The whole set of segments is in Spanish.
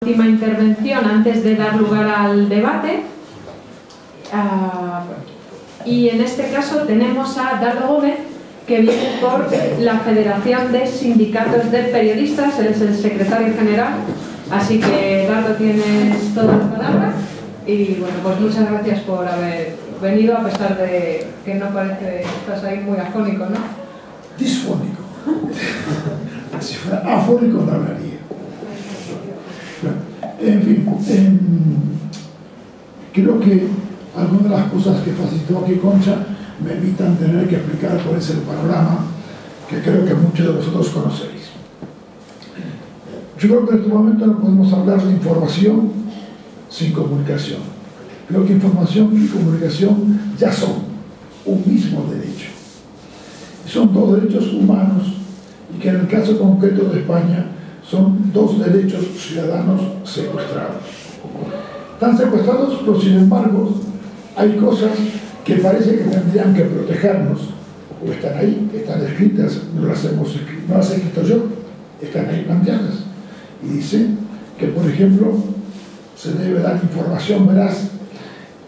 última intervención antes de dar lugar al debate. Y en este caso tenemos a Dardo Gómez, que viene por la Federación de Sindicatos de Periodistas. Él es el secretario general, así que Dardo, tienes toda la palabra. Y bueno, pues muchas gracias por haber venido, a pesar de que no parece que estás ahí muy afónico, ¿no? Disfónico. Si fuera afónico no hablaría. En fin, creo que algunas de las cosas que facilitó aquí Concha me evitan tener que explicar cuál es el panorama que creo que muchos de vosotros conocéis. Yo creo que en este momento no podemos hablar de información sin comunicación. Creo que información y comunicación ya son un mismo derecho. Son dos derechos humanos y que en el caso concreto de España son dos derechos ciudadanos secuestrados. Están secuestrados, pero sin embargo hay cosas que parece que tendrían que protegernos, o están ahí, están escritas, no las he escrito yo, están ahí planteadas. Y dice que, por ejemplo, se debe dar información veraz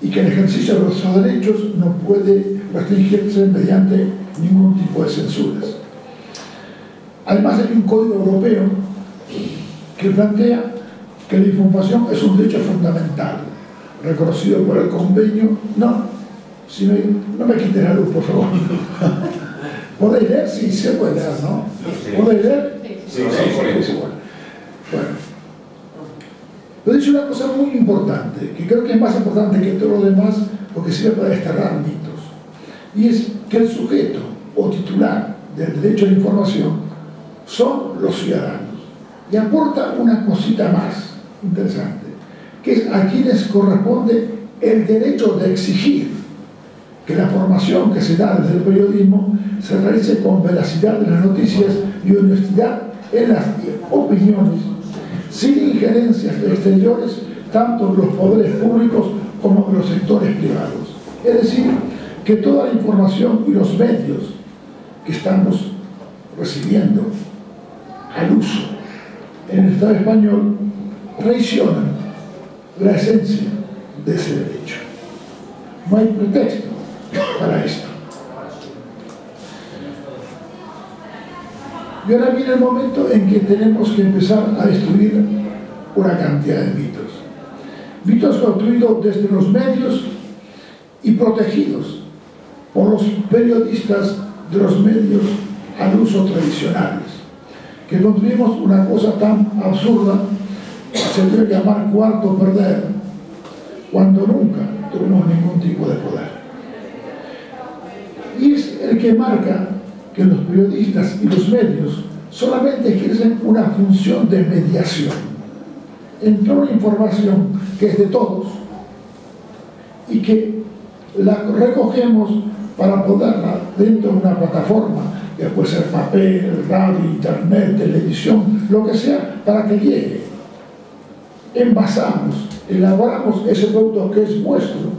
y que el ejercicio de nuestros derechos no puede restringirse mediante ningún tipo de censuras. Además hay un código europeo que plantea que la información es un derecho fundamental, reconocido por el convenio. No me quites la luz, por favor. ¿Podéis leer? Sí, se puede leer, ¿no? ¿Podéis leer? Sí. Bueno. Pero dice una cosa muy importante, que creo que es más importante que todo lo demás, porque sirve para desterrar mitos. Y es que el sujeto o titular del derecho a la información son los ciudadanos. Y aporta una cosita más interesante, que es a quienes corresponde el derecho de exigir que la formación que se da desde el periodismo se realice con veracidad de las noticias y honestidad en las opiniones, sin injerencias exteriores, tanto de los poderes públicos como de los sectores privados. Es decir, que toda la información y los medios que estamos recibiendo al uso en el Estado español traicionan la esencia de ese derecho. No hay pretexto para esto. Y ahora viene el momento en que tenemos que empezar a destruir una cantidad de mitos. Mitos construidos desde los medios y protegidos por los periodistas de los medios al uso tradicionales, que construimos una cosa tan absurda que se debe llamar cuarto perder, cuando nunca tuvimos ningún tipo de poder. Y es el que marca que los periodistas y los medios solamente ejercen una función de mediación entre una información que es de todos y que la recogemos para ponerla dentro de una plataforma, que puede ser papel, radio, internet, televisión, lo que sea, para que llegue. Envasamos, elaboramos ese producto que es nuestro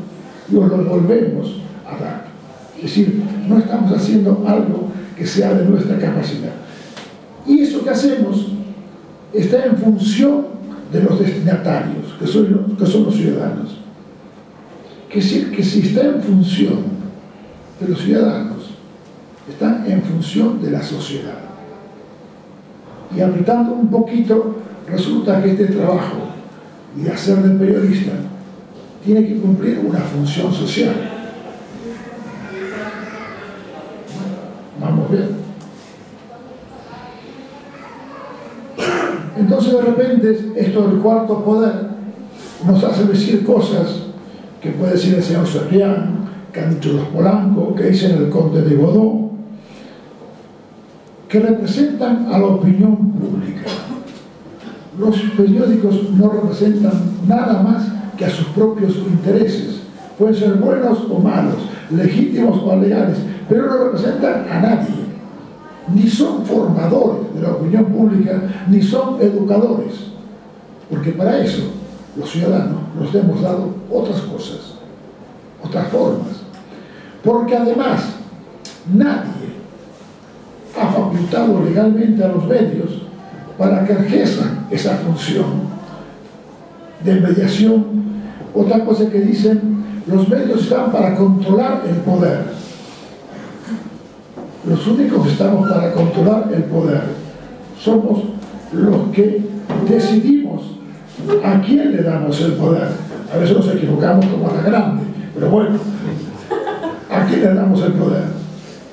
y os lo volvemos a dar. Es decir, no estamos haciendo algo que sea de nuestra capacidad. Y eso que hacemos está en función de los destinatarios, que son los ciudadanos. Es decir, que si está en función de los ciudadanos, están en función de la sociedad. Y apretando un poquito, resulta que este trabajo de hacer de periodista tiene que cumplir una función social. Vamos bien. Entonces de repente esto del cuarto poder nos hace decir cosas que puede decir el señor Cebrián, que han dicho los Polanco, que dicen el conde de Godó, que representan a la opinión pública. Los periódicos no representan nada más que a sus propios intereses. Pueden ser buenos o malos, legítimos o legales, pero no representan a nadie. Ni son formadores de la opinión pública, ni son educadores. Porque para eso los ciudadanos nos hemos dado otras cosas, otras formas. Porque además nadie ha facultado legalmente a los medios para que ejerzan esa función de mediación. Otra cosa que dicen, los medios están para controlar el poder. Los únicos que estamos para controlar el poder somos los que decidimos a quién le damos el poder. A veces nos equivocamos como a la grande, pero bueno, ¿a quién le damos el poder?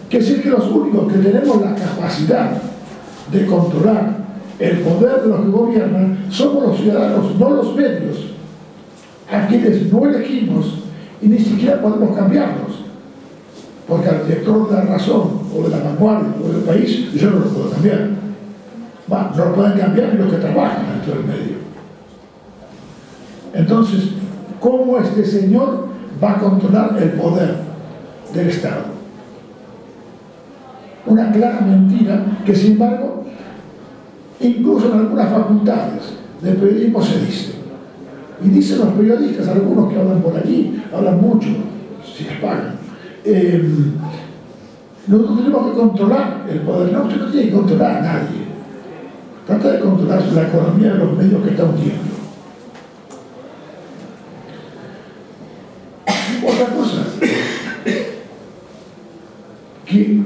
Que decir que los únicos que tenemos la capacidad de controlar el poder de los que gobiernan somos los ciudadanos, no los medios, a quienes no elegimos y ni siquiera podemos cambiarlos, porque al director de La Razón o de La Vanguardia o del País yo no lo puedo cambiar. No lo pueden cambiar ni los que trabajan dentro del medio. Entonces, ¿cómo este señor va a controlar el poder del Estado? Una clara mentira que, sin embargo, incluso en algunas facultades del periodismo se dice. Y dicen los periodistas, algunos que hablan por allí, hablan mucho, si les pagan. Nosotros tenemos que controlar el poder. No, usted no tiene que controlar a nadie. Trata de controlar la economía de los medios que está hundiendo. Otra cosa, que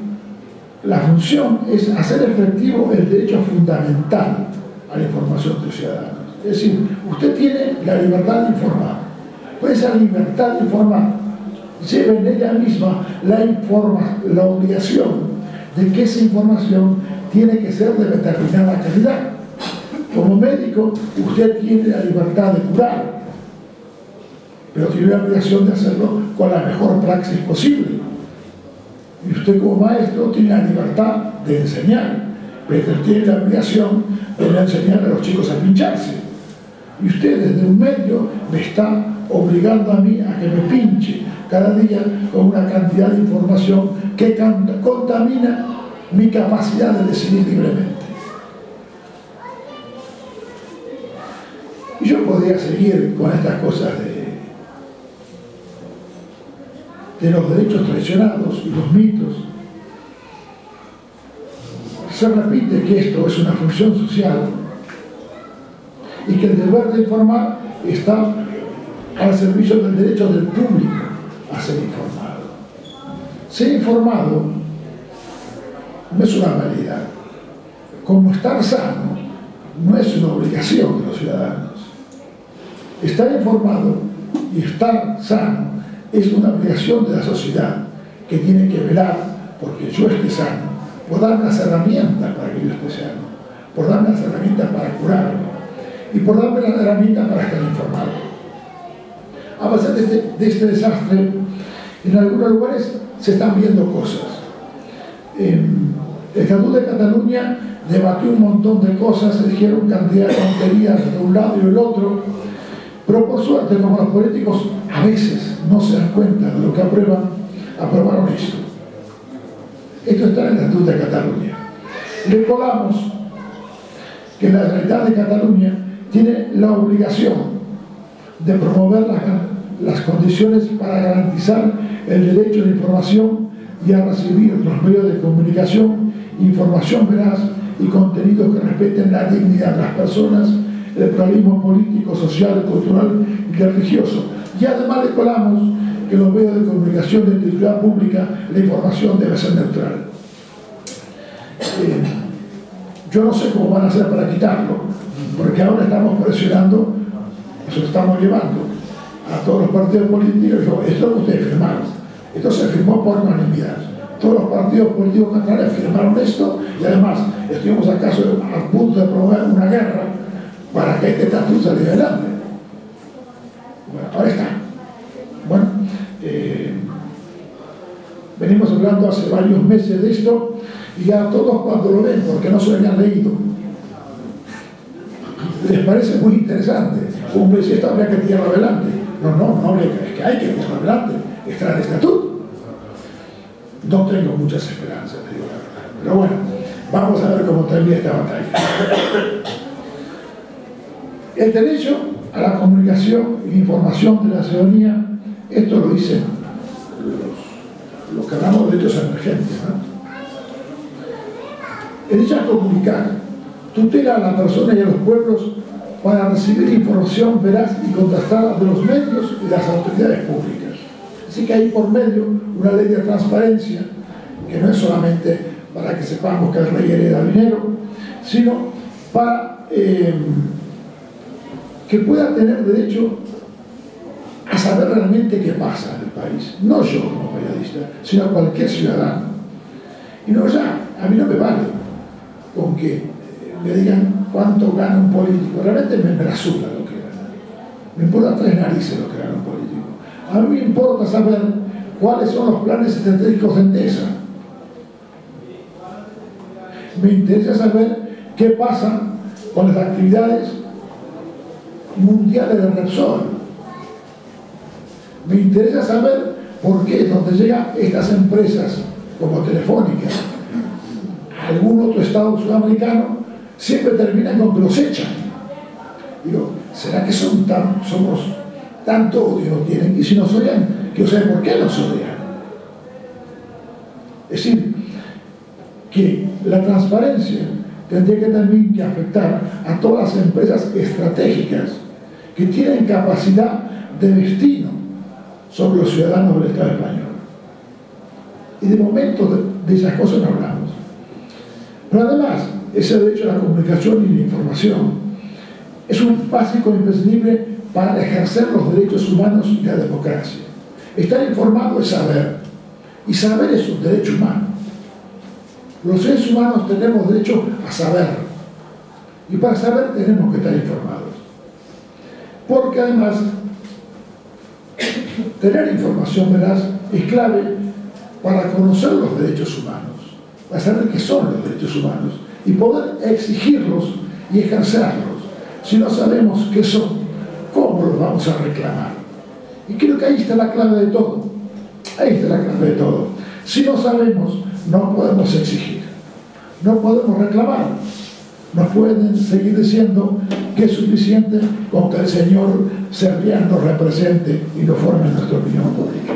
la función es hacer efectivo el derecho fundamental a la información de los ciudadanos. Es decir, usted tiene la libertad de informar. Pues esa libertad de informar lleva en ella misma la obligación de que esa información tiene que ser de determinada calidad. Como médico, usted tiene la libertad de curar, pero tiene la obligación de hacerlo con la mejor praxis posible. Y usted como maestro tiene la libertad de enseñar, pero tiene la obligación de no enseñar a los chicos a pincharse. Y usted desde un medio me está obligando a mí a que me pinche cada día con una cantidad de información que contamina mi capacidad de decidir libremente. Y yo podría seguir con estas cosas de los derechos traicionados y los mitos. Se repite que esto es una función social y que el deber de informar está al servicio del derecho del público a ser informado. Ser informado no es una realidad. Como estar sano no es una obligación de los ciudadanos. Estar informado y estar sano es una obligación de la sociedad que tiene que velar porque yo esté sano, por darme las herramientas para que yo esté sano, por darme las herramientas para curarme y por darme las herramientas para estar informado. A pesar de este desastre, en algunos lugares se están viendo cosas. El Estatuto de Cataluña debatió un montón de cosas, se dijeron cantidad de tonterías de un lado y del otro, pero por suerte, como los políticos a veces no se dan cuenta de lo que aprueban, aprobaron esto. Esto está en el Estatuto de Cataluña. Recordamos que la Generalitat de Cataluña tiene la obligación de promover las condiciones para garantizar el derecho a la información y a recibir los medios de comunicación, información veraz y contenidos que respeten la dignidad de las personas, el pluralismo político, social, cultural y religioso. Y además le colamos que los medios de comunicación de utilidad pública, la información debe ser neutral. Yo no sé cómo van a hacer para quitarlo, porque ahora estamos presionando, eso lo estamos llevando a todos los partidos políticos. Esto es lo que ustedes firmaron, esto se firmó por unanimidad. Todos los partidos políticos catalanes firmaron esto y además estuvimos acaso a punto de promover una guerra para que este estatuto saliera adelante. Bueno, ahora está. Bueno, venimos hablando hace varios meses de esto y ya todos cuando lo ven, porque no se lo habían leído, les parece muy interesante. Hombre, si esto habría que tirarlo adelante. No, es que hay que tirarlo adelante. Está el estatuto. No tengo muchas esperanzas, digo la verdad. Pero bueno, vamos a ver cómo termina esta batalla. El derecho a la comunicación y información de la ciudadanía, esto lo dicen los que hablamos de derechos emergentes, ¿no? El derecho a comunicar tutela a la persona y a los pueblos para recibir información veraz y contrastada de los medios y de las autoridades públicas. Así que hay por medio una ley de transparencia, que no es solamente para que sepamos que el rey hereda dinero, sino para que pueda tener derecho a saber realmente qué pasa en el país. No yo como periodista, sino cualquier ciudadano. Y no ya, a mí no me vale con que me digan cuánto gana un político. Realmente me la suda lo que gana. Me importa tres narices lo que gana un político. A mí me importa saber cuáles son los planes estratégicos de Endesa. Me interesa saber qué pasa con las actividades mundiales de Repsol. Me interesa saber por qué donde llegan estas empresas como Telefónica, algún otro estado sudamericano, siempre terminan con que los echan. Digo, ¿será que somos tanto odio tienen? Y si nos odian, que saben por qué nos odian. Es decir, que la transparencia tendría que también que afectar a todas las empresas estratégicas que tienen capacidad de destino sobre los ciudadanos del Estado español. Y de momento de esas cosas no hablamos. Pero además, ese derecho a la comunicación y la información es un básico imprescindible para ejercer los derechos humanos y la democracia. Estar informado es saber, y saber es un derecho humano. Los seres humanos tenemos derecho a saber, y para saber tenemos que estar informados. Porque además, tener información veraz es clave para conocer los derechos humanos, para saber qué son los derechos humanos y poder exigirlos y ejercerlos. Si no sabemos qué son, ¿cómo los vamos a reclamar? Y creo que ahí está la clave de todo. Ahí está la clave de todo. Si no sabemos, no podemos exigir, no podemos reclamar. Nos pueden seguir diciendo que es suficiente con que el Señor Servián nos represente y nos forme nuestra opinión pública.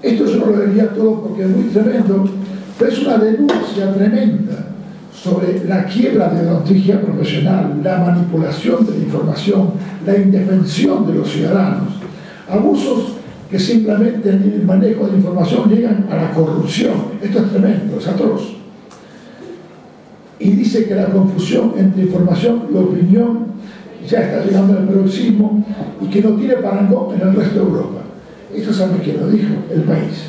Esto yo no lo diría todo porque es muy tremendo, pero es una denuncia tremenda sobre la quiebra de la ontología profesional, la manipulación de la información, la indefensión de los ciudadanos, abusos que simplemente en el manejo de la información llegan a la corrupción. Esto es tremendo, es atroz. Y dice que la confusión entre información y opinión ya está llegando al paroxismo y que no tiene parangón en el resto de Europa. Esto sabe quién lo dijo, El País.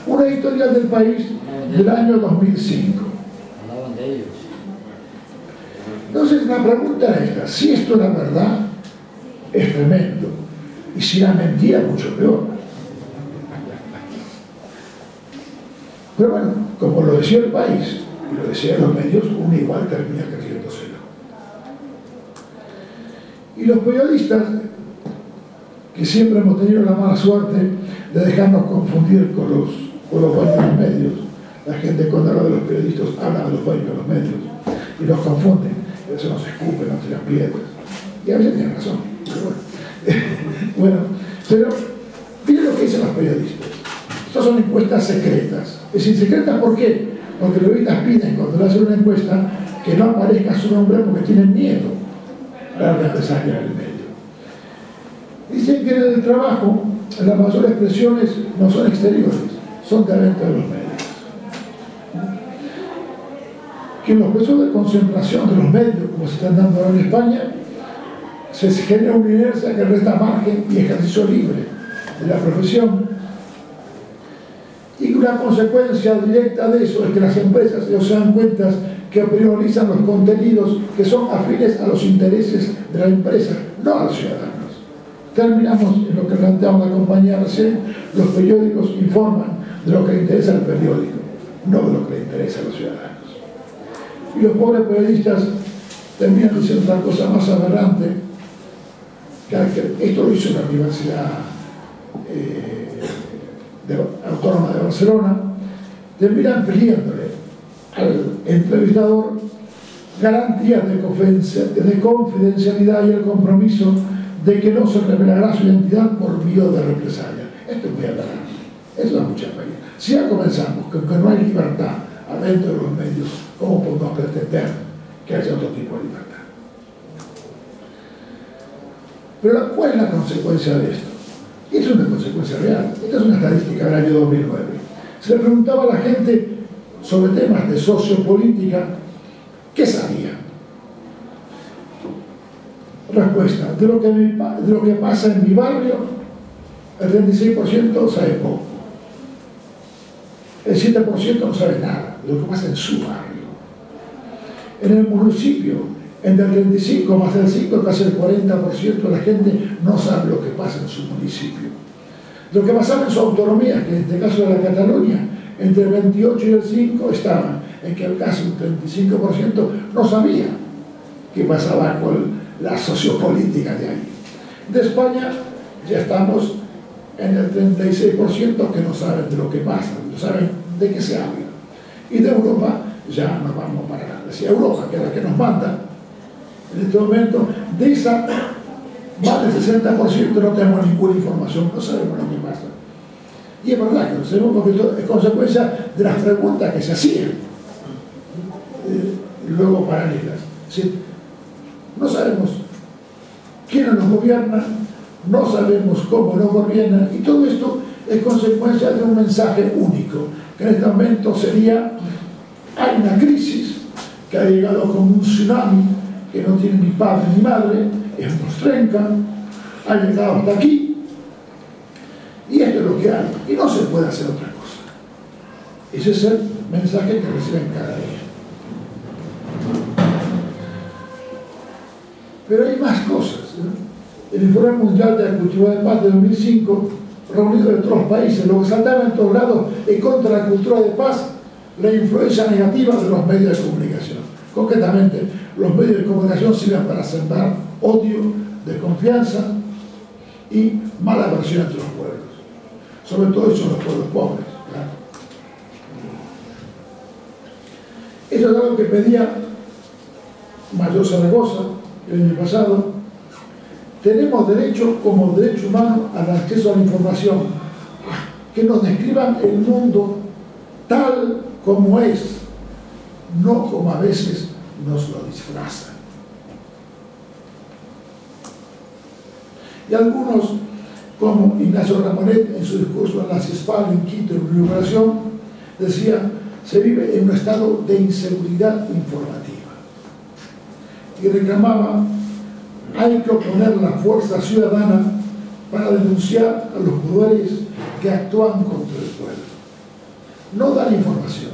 Una editorial del País del año 2005. Hablaban de ellos. Entonces la pregunta es esta: si esto es la verdad, es tremendo, y si la mentira, mucho peor. Pero bueno, como lo decía El País y lo decían los medios, uno igual termina creyéndoselo. Y los periodistas, que siempre hemos tenido la mala suerte de dejarnos confundir con los buenos de los medios. La gente cuando habla de los periodistas habla de los buenos de los medios y los confunden, y eso nos escupen, nos tiran piedras. Y a veces tienen razón, pero pero miren lo que dicen los periodistas. Estas son encuestas secretas. Es decir, secretas ¿por qué? Porque los periodistas piden cuando le hacen una encuesta que no aparezca su nombre porque tienen miedo a la represalia del medio. Dicen que en el trabajo las mayores presiones no son exteriores, son de adentro de los medios. Que en los procesos de concentración de los medios, como se están dando ahora en España, se genera una inercia que resta margen y ejercicio libre de la profesión. Y una consecuencia directa de eso es que las empresas se dan cuenta que priorizan los contenidos que son afines a los intereses de la empresa, no a los ciudadanos. Terminamos en lo que planteamos la compañía recién: los periódicos informan de lo que le interesa al periódico, no de lo que le interesa a los ciudadanos. Y los pobres periodistas terminan diciendo otra cosa más aberrante, que esto lo hizo la Universidad Autónoma de Barcelona, terminan pidiéndole al entrevistador garantías de confidencialidad y el compromiso de que no se revelará su identidad por miedo de represalia. Esto es muy aberrante, eso da mucha pena. Si ya comenzamos con que no hay libertad a dentro de los medios, ¿cómo podemos pretender que haya otro tipo de libertad? Pero ¿cuál es la consecuencia de esto? Y es una consecuencia real. Esta es una estadística del año 2009. Se le preguntaba a la gente sobre temas de sociopolítica, ¿qué sabía? Respuesta: de lo que pasa en mi barrio, el 36% sabe poco. El 7% no sabe nada de lo que pasa en su barrio. En el municipio, entre el 35 más el 5, casi el 40% de la gente no sabe lo que pasa en su municipio. Lo que pasaba en su autonomía, que en este caso de la Cataluña, entre el 28 y el 5 estaban, en que el caso un 35% no sabía qué pasaba con la sociopolítica de ahí. De España ya estamos en el 36% que no saben de lo que pasa, no saben de qué se habla. Y de Europa ya nos vamos para hacia Europa, que es la que nos manda. En este momento, de esa, más del 60% no tenemos ninguna información, no sabemos lo que pasa. Y es verdad que no sabemos porque esto es consecuencia de las preguntas que se hacían. Luego paralelas. ¿Sí? No sabemos quién nos gobierna, no sabemos cómo nos gobiernan, y todo esto es consecuencia de un mensaje único, que en este momento sería: hay una crisis que ha llegado como un tsunami, que no tiene ni padre ni madre, nos trenca, ha llegado hasta aquí, y esto es lo que hay, y no se puede hacer otra cosa. Ese es el mensaje que reciben cada día. Pero hay más cosas, ¿eh? El Informe Mundial de la Cultura de Paz de 2005, reunido de otros países, lo que saltaba en todos lados es contra la cultura de paz, la influencia negativa de los medios de comunicación. Concretamente, los medios de comunicación sirven para sembrar odio, desconfianza y mala versión entre los pueblos, sobre todo entre los pueblos pobres. Claro. Eso es algo que pedía Mayor Zaragoza el año pasado. Tenemos derecho, como derecho humano, al acceso a la información, que nos describan el mundo tal como es, no como a veces nos lo disfrazan. Y algunos, como Ignacio Ramonet en su discurso en la CISPAL en Quito, en una inauguración, decía: se vive en un estado de inseguridad informativa. Y reclamaba: hay que oponer la fuerza ciudadana para denunciar a los poderes que actúan contra el pueblo. No dar información,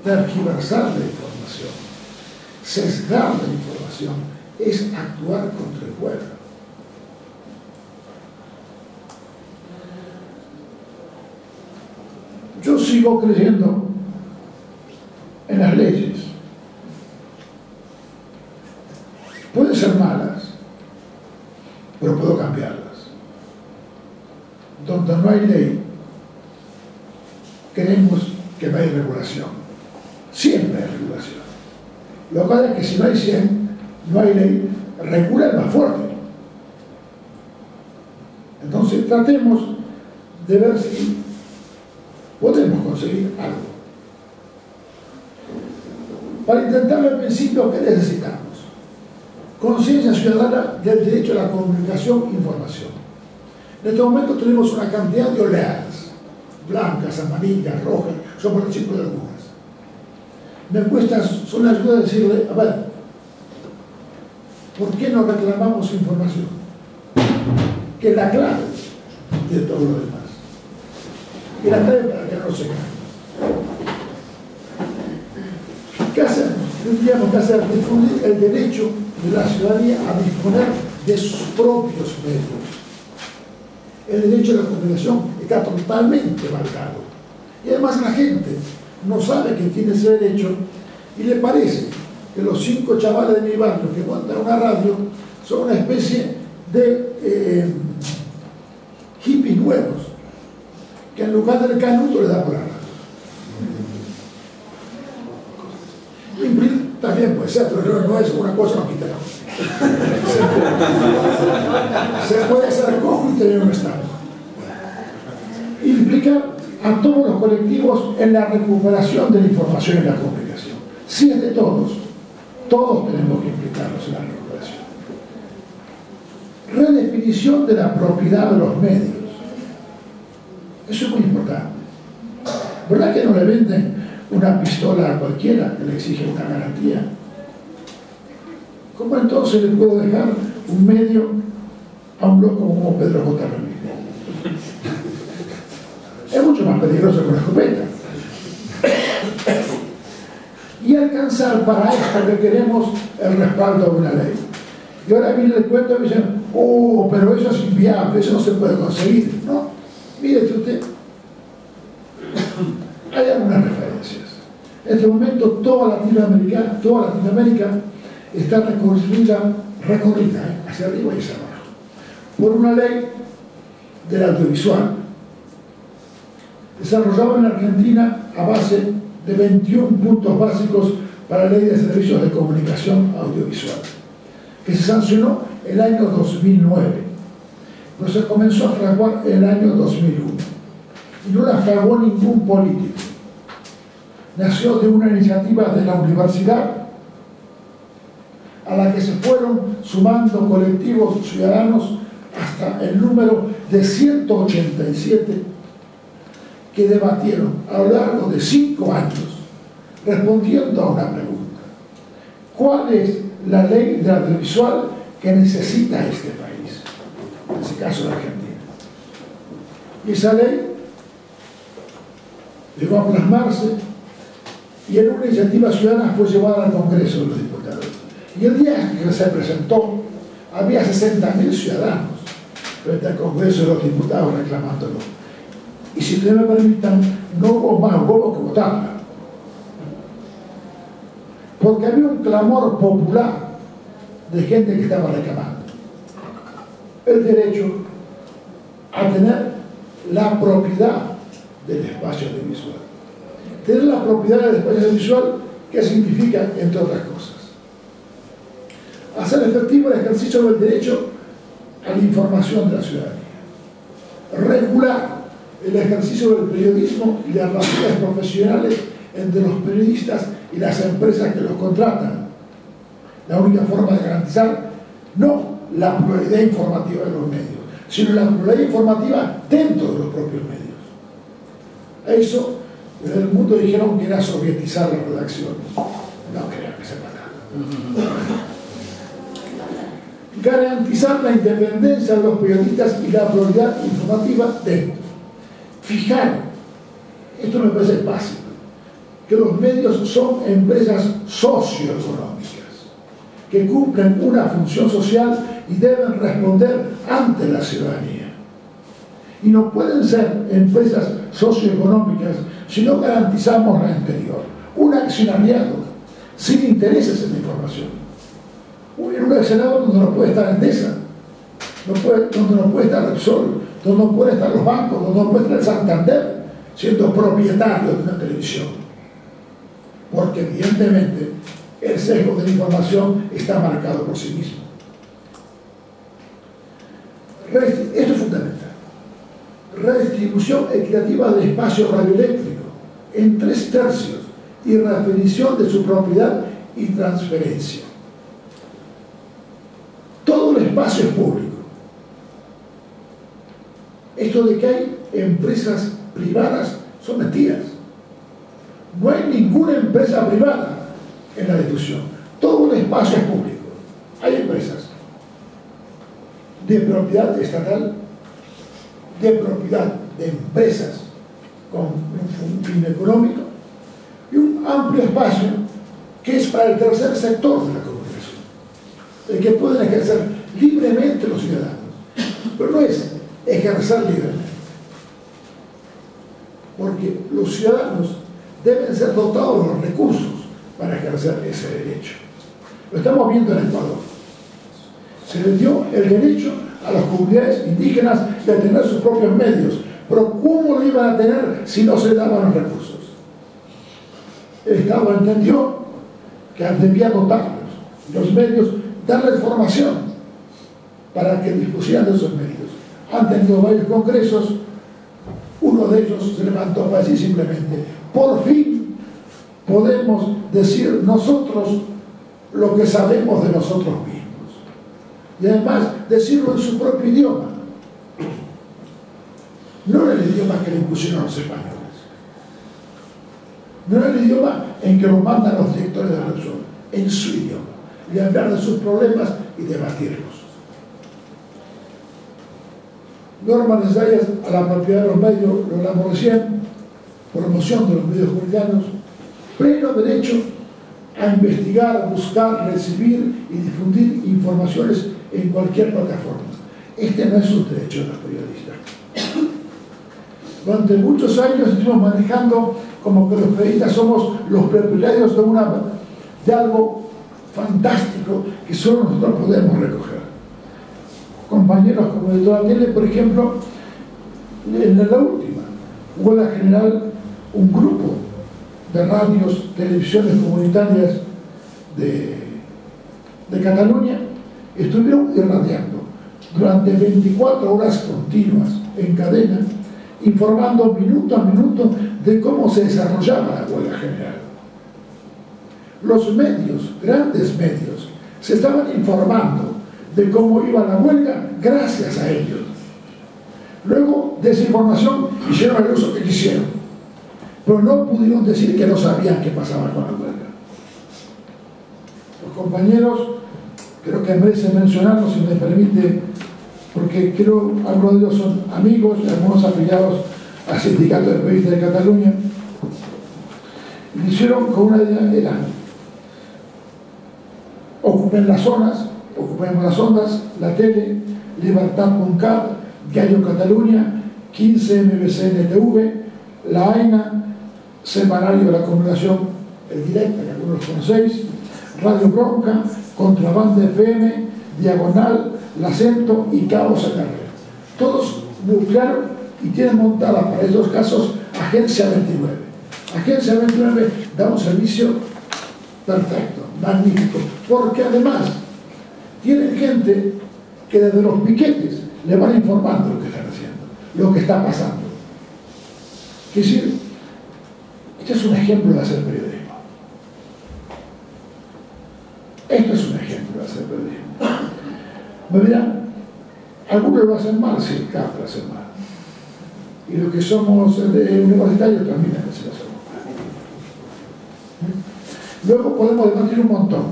tergiversar la información, sesgar la información, es actuar contra el pueblo. Yo sigo creyendo en las leyes. Pueden ser malas, pero puedo cambiarlas. Donde no hay ley, queremos que no hay regulación. Siempre hay regulación. Lo que pasa es que si no hay 100, no hay ley, regula el más fuerte. Entonces tratemos de ver si podemos conseguir algo. Para intentarlo, al principio, ¿qué necesitamos? Conciencia ciudadana del derecho a la comunicación e información. En este momento tenemos una cantidad de oleadas, blancas, amarillas, rojas, son por ejemplo de algunas. Me cuesta, son las ayudas de decirle: a ver, ¿por qué no reclamamos información? Que es la clave de todo lo demás. Y la clave para que no se caiga. ¿Qué hacemos? Tendríamos que hacer difundir el derecho de la ciudadanía a disponer de sus propios medios. El derecho a la comunicación está totalmente marcado. Y además la gente no sabe que tiene ese derecho y le parece que los 5 chavales de mi barrio que montan una radio son una especie de hippies nuevos, que en lugar del canuto le da por la radio. También puede ser, pero no es una cosa, no quita la otra. Se puede ser cojo y tener un estado. Implica a todos los colectivos en la recuperación de la información y la comunicación. Si es de todos, todos tenemos que implicarnos en la recuperación. Redefinición de la propiedad de los medios. Eso es muy importante. ¿Verdad que no le venden una pistola a cualquiera que le exige una garantía? ¿Cómo entonces le puedo dejar un medio a un loco como Pedro J. Ramírez? Es mucho más peligroso que una escopeta. Y alcanzar para esto que queremos el respaldo de una ley. Y ahora viene el cuento y me dicen, oh, pero eso es inviable, eso no se puede conseguir. No, mire usted, hay algunas referencias. En este momento toda Latinoamérica está recorrida hacia arriba y hacia abajo por una ley del audiovisual desarrollada en Argentina a base de 21 puntos básicos para la ley de servicios de comunicación audiovisual, que se sancionó el año 2009, pero se comenzó a fraguar en el año 2001 y no la fraguó ningún político. Nació de una iniciativa de la universidad a la que se fueron sumando colectivos ciudadanos hasta el número de 187 que debatieron a lo largo de 5 años respondiendo a una pregunta: ¿cuál es la ley de audiovisual que necesita este país? En ese caso la Argentina. Y esa ley llegó a plasmarse y en una iniciativa ciudadana fue llevada al Congreso de los Diputados. Y el día que se presentó había 60.000 ciudadanos frente al Congreso de los Diputados reclamándolo. Y si ustedes me permitan, no hubo más huevos que votarla. Porque había un clamor popular de gente que estaba reclamando el derecho a tener la propiedad del espacio audiovisual. Tener la propiedad del espacio audiovisual, ¿qué significa? Entre otras cosas, hacer efectivo el ejercicio del derecho a la información de la ciudadanía, regular el ejercicio del periodismo y las relaciones profesionales entre los periodistas y las empresas que los contratan. La única forma de garantizar no la pluralidad informativa de los medios, sino la pluralidad informativa dentro de los propios medios. Eso, desde el mundo dijeron que era sovietizar la redacción. No creo que sepa nada. Garantizar la independencia de los periodistas y la pluralidad informativa dentro. Fijar, esto me parece básico, que los medios son empresas socioeconómicas que cumplen una función social y deben responder ante la ciudadanía. Y no pueden ser empresas socioeconómicas si no garantizamos la anterior. Un accionariado sin intereses en la información. En un accionariado donde no puede estar Endesa, donde no puede estar Repsol, donde no pueden estar los bancos, donde no puede estar el Santander siendo propietario de una televisión. Porque evidentemente el sesgo de la información está marcado por sí mismo. Esto es fundamental. Redistribución equitativa del espacio radioeléctrico en 3/3 y redefinición de su propiedad y transferencia. Todo el espacio es público. Esto de que hay empresas privadas son mentiras. No hay ninguna empresa privada en la difusión. Todo el espacio es público. Hay empresas de propiedad estatal, de propiedad de empresas con un fin económico y un amplio espacio que es para el tercer sector de la comunicación, el que pueden ejercer libremente los ciudadanos, pero no es ejercer libremente, porque los ciudadanos deben ser dotados de los recursos para ejercer ese derecho. Lo estamos viendo en Ecuador. Se les dio el derecho a las comunidades indígenas de tener sus propios medios, pero ¿cómo lo iban a tener si no se daban los recursos? El Estado entendió que debía dotarlos, los medios, darles formación para que dispusieran de esos medios. Han tenido varios congresos, uno de ellos se levantó para decir simplemente: por fin podemos decir nosotros lo que sabemos de nosotros mismos, y además decirlo en su propio idioma, no en el idioma que le impusieron los españoles, no en el idioma en que lo mandan los directores de Repsol, en su idioma, y hablar de sus problemas y debatirlos. Normas necesarias a la propiedad de los medios, lo hablamos recién, promoción de los medios comunitarios, pleno derecho a investigar, buscar, recibir y difundir informaciones en cualquier plataforma. Este no es un derecho de los periodistas. Durante muchos años estuvimos manejando como que los periodistas somos los propietarios de algo fantástico que solo nosotros podemos recoger. Compañeros como editor de tele, por ejemplo, en la última huelga general, un grupo de radios, televisiones comunitarias de Cataluña estuvieron irradiando durante 24 horas continuas en cadena, informando minuto a minuto de cómo se desarrollaba la huelga general. Los medios, grandes medios, se estaban informando de cómo iba la huelga gracias a ellos. Luego de esa información hicieron el uso que quisieron, pero no pudieron decir que no sabían qué pasaba con la huelga. Los compañeros creo que merecen mencionarlos, si me permite, porque creo que algunos de ellos son amigos y algunos afiliados al Sindicato de Periodistas de Cataluña. Lo hicieron con una idea: era ocupen las zonas, ocupemos las ondas, la tele, Libertad.cat, Diario Cataluña, 15 MBC-NTV, la AINA, Semanario de la Comunicación, el Directa, que algunos conocéis, Radio Bronca, Contrabanda FM, Diagonal, La Acento y Cabo Sacarrera. Todos nuclearon y tienen montada para estos casos Agencia 29. Agencia 29 da un servicio perfecto, magnífico, porque además tienen gente que desde los piquetes le van informando lo que están haciendo, lo que está pasando. Es decir, este es un ejemplo de hacer periodismo. Esto es un ejemplo de hacer periodismo. Me dirán, algunos lo hacen mal, sí, claro, lo hacen mal. Y los que somos universitarios también a veces lo hacemos mal. Luego podemos debatir un montón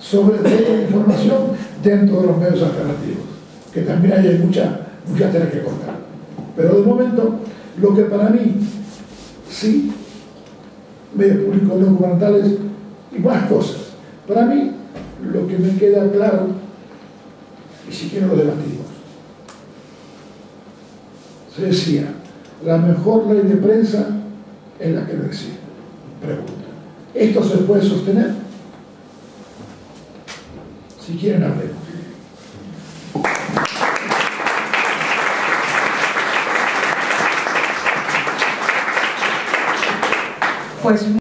sobre la información dentro de los medios alternativos, que también hay mucha tela que cortar. Pero de momento, lo que para mí, sí, medios públicos no gubernamentales y más cosas, para mí lo que me queda claro, y si quiero lo debatimos, se decía, la mejor ley de prensa es la que no existe. Pregunta, ¿esto se puede sostener? Si quieren, hablemos. Pues